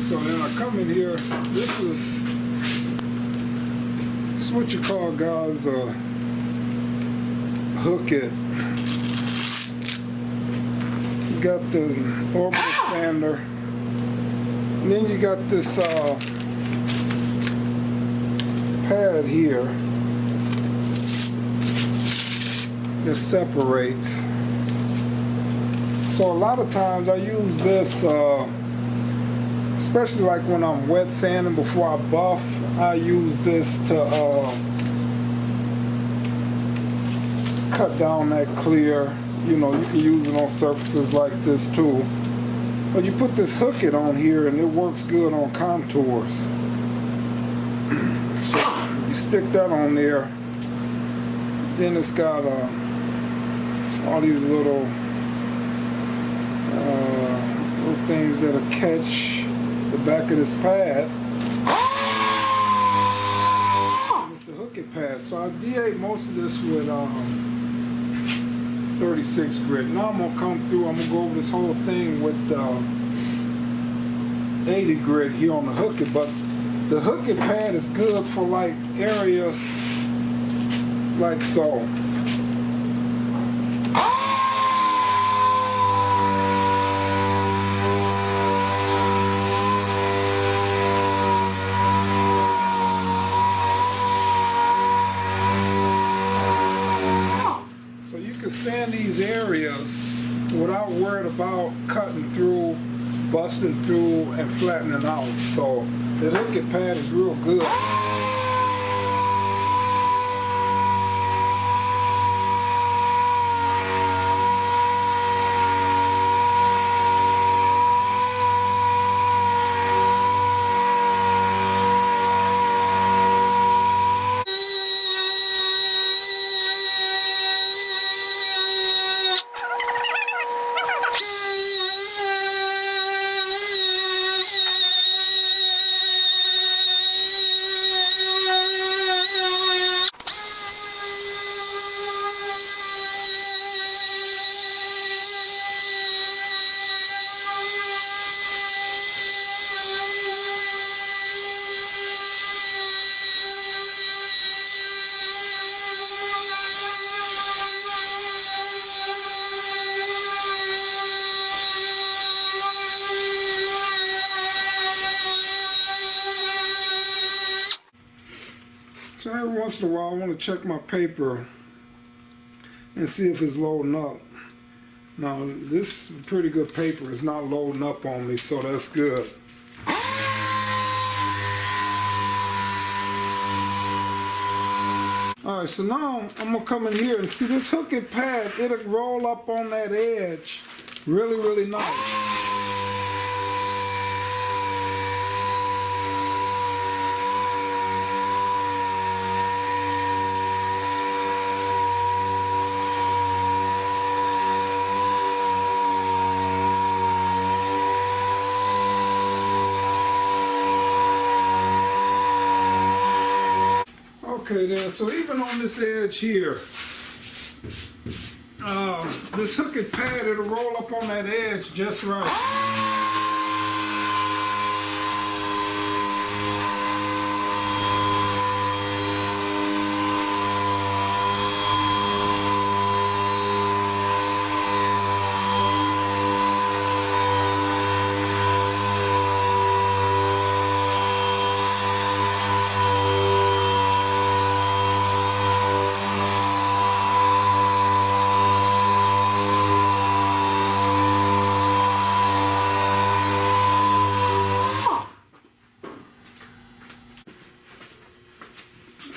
So then I come in here. This is what you call, guys, hook it. You got the Orbital sander, and then you got this pad here that separates. So a lot of times I use this, especially like when I'm wet sanding before I buff, I use this to cut down that clear. You know, you can use it on surfaces like this too. But you put this hook it on here and it works good on contours. So you stick that on there. Then it's got all these little things that'll catch the back of this pad. And it's a hook it pad. So I DA most of this with 36 grit. Now I'm gonna come through. I'm gonna go over this whole thing with 80 grit here on the hook it. But the hook it pad is good for like areas like so. Sand these areas without worried about cutting through, busting through, and flattening out. So the hook it pad is real good. So every once in a while I want to check my paper and see if it's loading up. Now this is pretty good paper. It's not loading up on me, so that's good. Alright, so now I'm going to come in here and see this hook it pad. It'll roll up on that edge really, really nice. Okay then, so even on this edge here, this hook it pad, it'll roll up on that edge just right.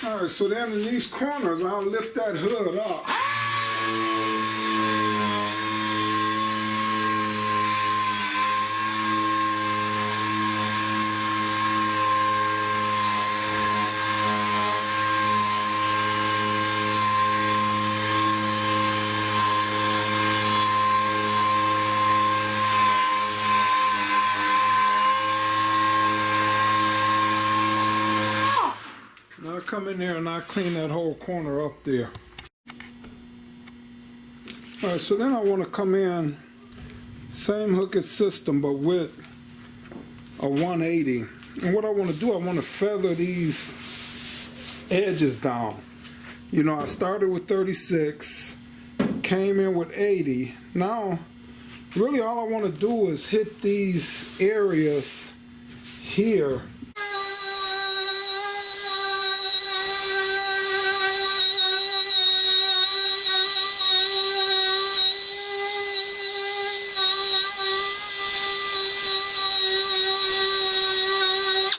Alright, so then in these corners, I'll lift that hood up. Now I come in there and I clean that whole corner up there. Alright, so then I want to come in, same hook it system, but with a 180. And what I want to do, I want to feather these edges down. You know, I started with 36, came in with 80. Now, really all I want to do is hit these areas here.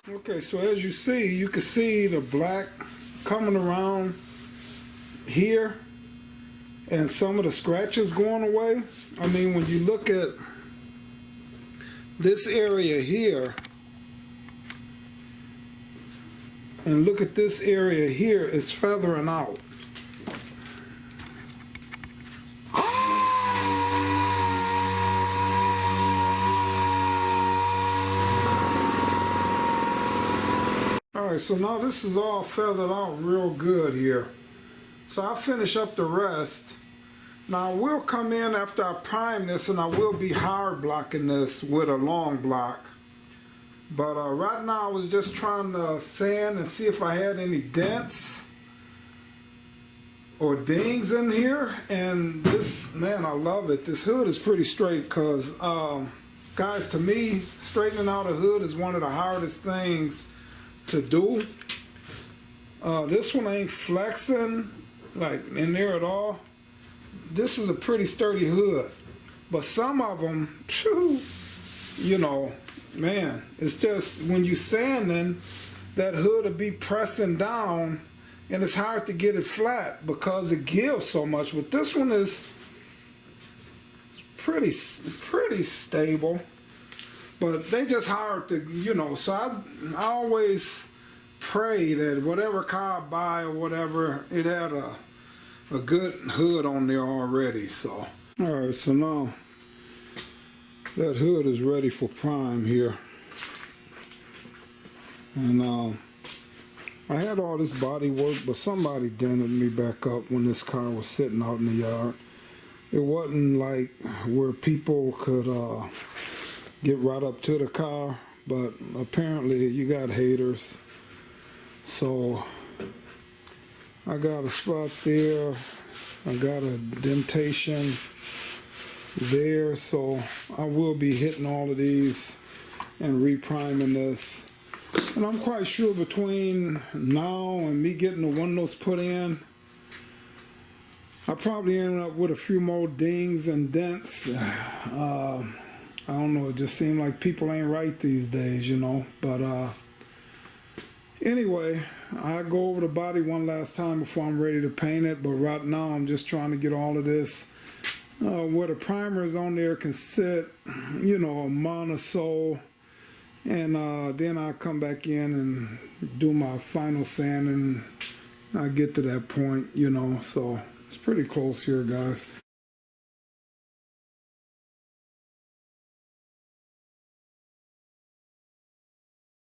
Okay, so as you can see the black coming around here and some of the scratches going away. I mean, when you look at this area here and look at this area here, it's feathering out. Alright, so now this is all feathered out real good here. So I'll finish up the rest. Now I will come in after I prime this and I will be hard blocking this with a long block. But right now I was just trying to sand and see if I had any dents or dings in here. And this, man, I love it. This hood is pretty straight because, guys, to me, straightening out a hood is one of the hardest things to do. This one ain't flexing like in there at all. This is a pretty sturdy hood, but some of them, you know, man, it's just when you sanding, that hood will be pressing down and it's hard to get it flat because it gives so much. But this one is pretty stable. But they just hard to, you know, so I always pray that whatever car I buy or whatever, it had a good hood on there already. So, all right, so now that hood is ready for prime here. And I had all this body work, but somebody dented me back up when this car was sitting out in the yard. It wasn't like where people could get right up to the car, but apparently you got haters. So I got a spot there, I got a dentation there, so I will be hitting all of these and repriming this. And I'm quite sure between now and me getting the windows put in, I probably end up with a few more dings and dents. I don't know, it just seems like people ain't right these days, you know. But anyway, I'll go over the body one last time before I'm ready to paint it. But right now I'm just trying to get all of this where the primers on there can sit, you know, a month or so. And then I'll come back in and do my final sanding. I get to that point, you know, so it's pretty close here, guys.